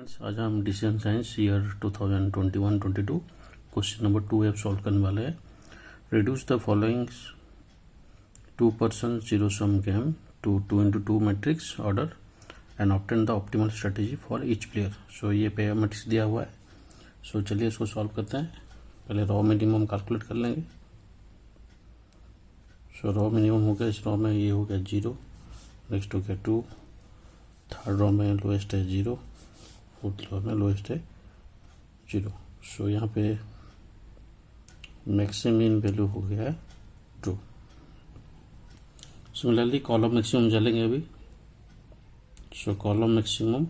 Friends, आज हम decision science year 2021-22 question number 2F solve करने वाले हैं। Reduce the following 2% zero sum game to 2x2 matrix order and obtain the optimal strategy for each player. So ये pair matrix दिया हुआ है। सो चलिए इसको सॉल्व करते हैं। पहले रॉ मिनिमम कैलकुलेट कर लेंगे। सो रॉ मिनिमम हो गया, इस रॉ में ये हो गया 0, नेक्स्ट हो गया 2, थर्ड रॉ में लोएस्ट है 0, फोर्थ रॉ में लोएस्ट है 0। सो यहाँ पे मैक्सिमम वैल्यू हो गया है 2। सिमिलरली कॉलम मैक्सिमम चलेंगे अभी। सो कॉलम मैक्सिमम,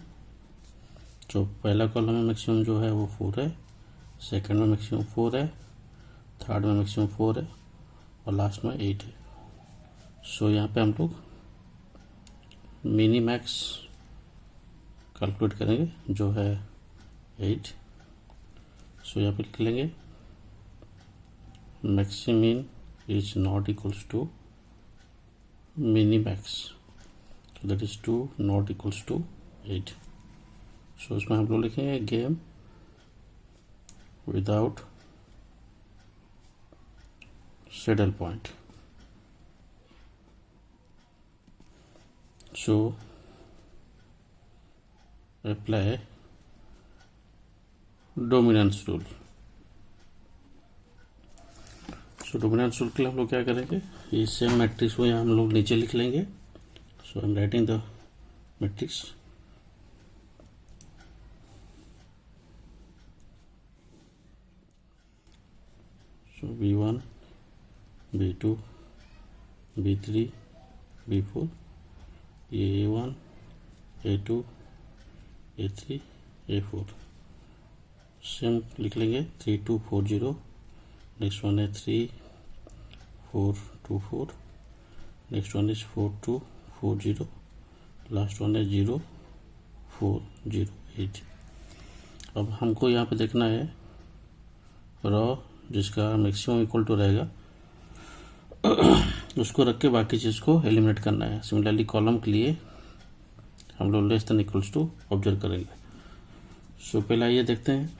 जो पहला कॉलम में मैक्सिमम जो है वो 4 है, सेकंड में मैक्सिमम 4 है, थर्ड में मैक्सिमम 4 है और लास्ट में 8 है। सो यहाँ पे हम लोग मिनी मैक्स कैलकुलेट करेंगे जो है 8। सो यहाँ पे लिख लेंगे maximin is not equals to mini max, that is 2 not equals to 8। So इसमें हम लोग लिखेंगे game without saddle point. So apply dominance rule. So dominance rule के लिए हम लोग क्या करेंगे, ये सेम मैट्रिक्स को यहाँ हम लोग नीचे लिख लेंगे। So I am writing the matrix. So B1 B2 B3 B4, ये A1 A2 A3 A4 same लिख लेंगे। 3 2 4 0, नेक्स्ट वन है 3 4 2 4, next one is 4 2 4 0, last one है 0 4 0 8। अब हमको यहाँ पे देखना है रॉ जिसका मैक्सिमम इक्वल टू रहेगा उसको रख के बाकी चीज़ को एलिमिनेट करना है। सिमिलरली कॉलम के लिए हम लोग less than equals to observe करेंगे। सो पहला ये देखते हैं।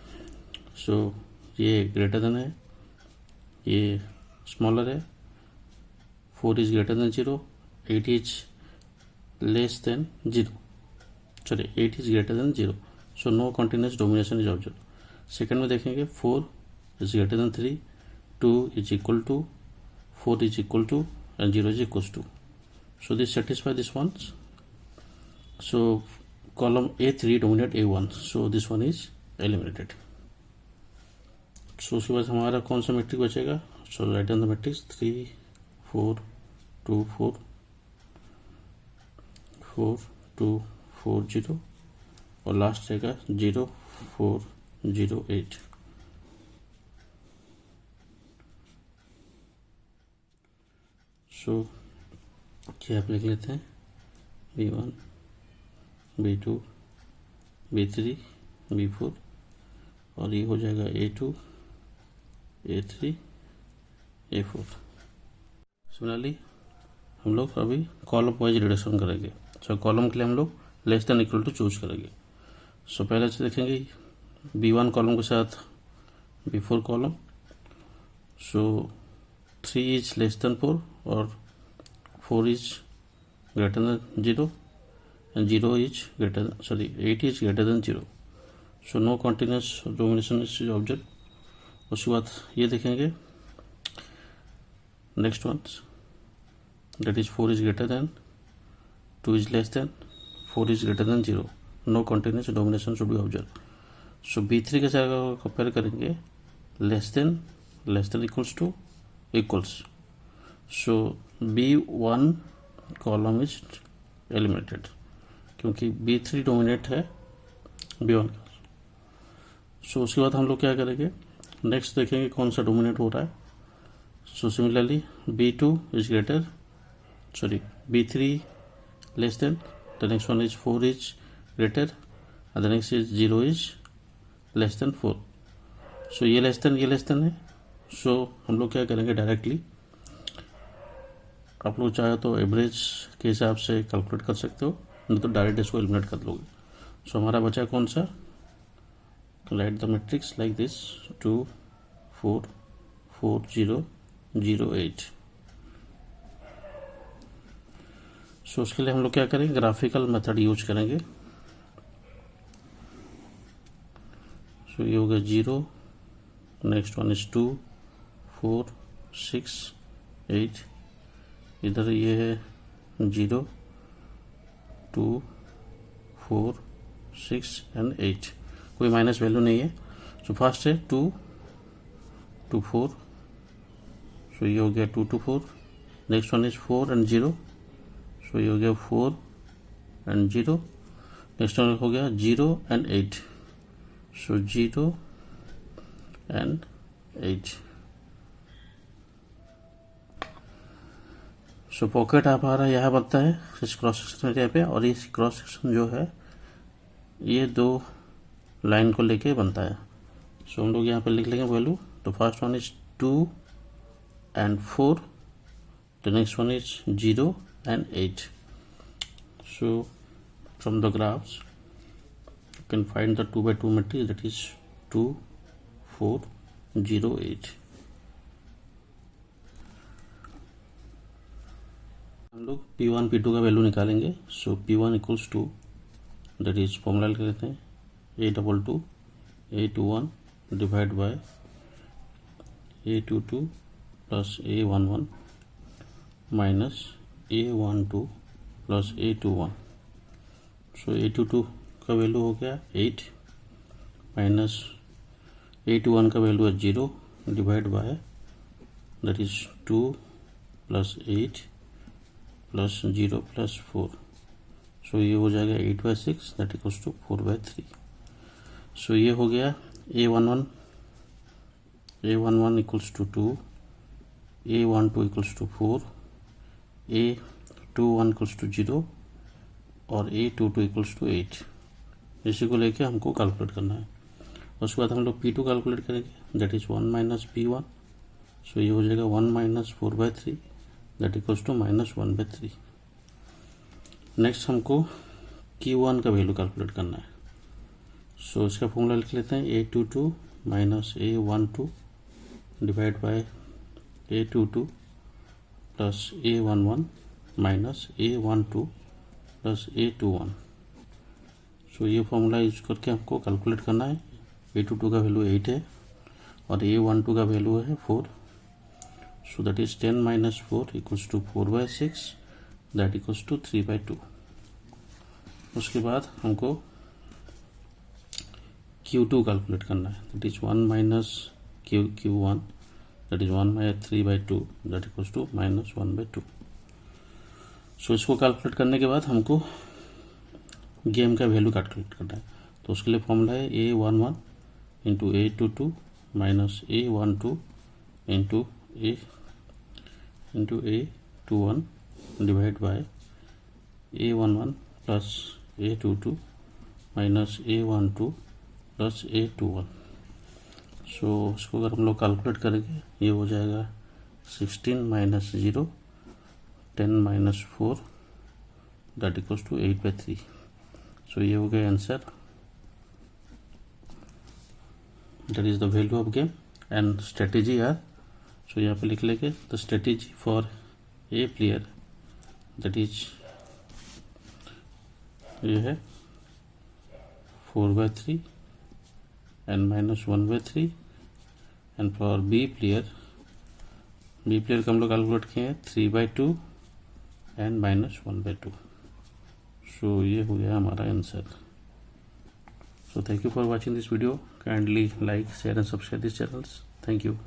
सो ये ग्रेटर देन है, ये स्मॉलर है, 4 is greater than 0, 8 is less than 0, sorry 8 is greater than 0। So no continuous domination is observe. Second में देखेंगे 4 is greater than 3, 2 is equal to 4 is equal to and 0 is equal to. So this satisfy this one. So column A3 dominate A1, so this one is eliminated. So उसके बाद हमारा कौन सा matrix बचेगा। So write down the matrix 3 4 2 4 4 2 4 0 और last रहेगा 0 4 0 8। So क्या आप लिख लेते हैं B1 B2 B3 B4 और ये हो जाएगा A2 A3 A4। सिमिलरली हम लोग अभी कॉलम वाइज रिडक्शन करेंगे। सो कॉलम के लिए हम लोग less than equal to choose करेंगे। सो पहले से देखेंगे B1 कॉलम के साथ B4 column. So 3 is less then 4 और 4 is greater than 0 and 0 is greater than, sorry 8 is greater than 0. So no continuous domination is observed. उसके बाद ये देखेंगे next one, that is 4 is greater than, 2 is less than, 4 is greater than 0. No continuous domination should be observed. So B3 के साथ compare करेंगे less than equals to equals. So B1 column is eliminated क्योंकि B3 dominate है B1 का। सो उसके बाद हम लोग क्या करेंगे, नेक्स्ट देखेंगे कौन सा डोमिनेट हो रहा है। So similarly B2 is greater, sorry B3 less than, the next one is 4 is greater and the next is 0 is less then 4। सो ये लेस देन है। सो हम लोग क्या करेंगे डायरेक्टली, आप लोग चाहे तो एवरेज के हिसाब से कैलकुलेट कर सकते हो, नहीं तो डायरेक्ट इसको एलिमिनेट कर लोगे। सो हमारा बचा कौन सा write the matrix like this 2 4 4 0 0 8। सो उसके लिए हम लोग क्या करेंगे, ग्राफिकल मेथड यूज करेंगे। सो ये हो गया 0, नेक्स्ट वन इज 2 4 6 8, इधर ये है 0 2 4 6 एंड 8, कोई माइनस वैल्यू नहीं है। सो फर्स्ट है 2 2 4, सो ये हो गया 2 2 4, नेक्स्ट वन इज 4 एंड 0, सो ये हो गया 4 एंड 0, नेक्स्ट वन हो गया 0 and 8, so 0 and 8। So pocket हमारा यहाँ बनता है इस क्रॉस सेक्शन एरिया पे, और इस क्रॉस सेक्शन जो है ये दो लाइन को लेके बनता है। सो हम लोग यहाँ पे लिख लेंगे वैल्यू। तो first one is 2 and 4, the next one is 0 and 8। So from the graphs you can find the 2x2 matrix, that is 2 4 0 8। हम लोग P1 P2 का वैल्यू निकालेंगे। So P1 equals to, that is formula लिख लेते हैं A22 A21 divide by A22 plus A11 minus A12 plus A21। So A22 का value हो गया 8 माइनस A21 का वैल्यू है 0 divide by that is 2 plus 8 plus 0 plus 4। सो ये हो जाएगा 8/6, दैट इक्वल्स टू 4/3। सो ये हो गया A11 equals to 2, A12 equals to 4, A21 equals to 0 और A22 इक्वल्स टू 8। इसी को लेके हमको कैलकुलेट करना है। उसके बाद हम लोग P2 कैलकुलेट करेंगे, दैट इज 1 माइनस P1। सो ये हो जाएगा 1 minus 4/3, that equals to minus 1/3। Next हमको Q1 का वैल्यू कैलकुलेट करना है। सो इसका फॉर्मूला लिख लेते हैं A22 minus A12 divide by A22 plus A11 minus A12 plus A21। सो ये फॉर्मूला यूज करके हमको कैलकुलेट करना है। A22 का वैल्यू 8 है और A12 का वैल्यू है 4। So that is 10 minus 4 equals to 4/6, that equals to 3/2। उसके बाद हमको Q2 कैलकुलेट करना है, that is 1 minus Q1, that is 1 by 3/2, that equals to minus 1/2। सो इसको कैलकुलेट करने के बाद हमको गेम का वैल्यू कैलकुलेट करना है। तो उसके लिए फॉर्मूला है A11 into A22 minus A12 into A21 divide bye A11 plus A22 minus A12 plus A21। सो इसको अगर हम लोग कैलकुलेट करेंगे ये हो जाएगा 16 minus 0 10 minus 4, that equals to 8/3। So ये हो गया answer, that is the value of game and strategy are. So यहाँ पे लिख लेंगे the strategy for A player, that is ये है 4/3 and minus 1/3, and for B player का हम लोग कैलकुलेट किए हैं 3/2 एंड माइनस 1/2। सो ये हो गया हमारा answer. So thank you for watching this video, kindly like share and subscribe this channels. Thank you.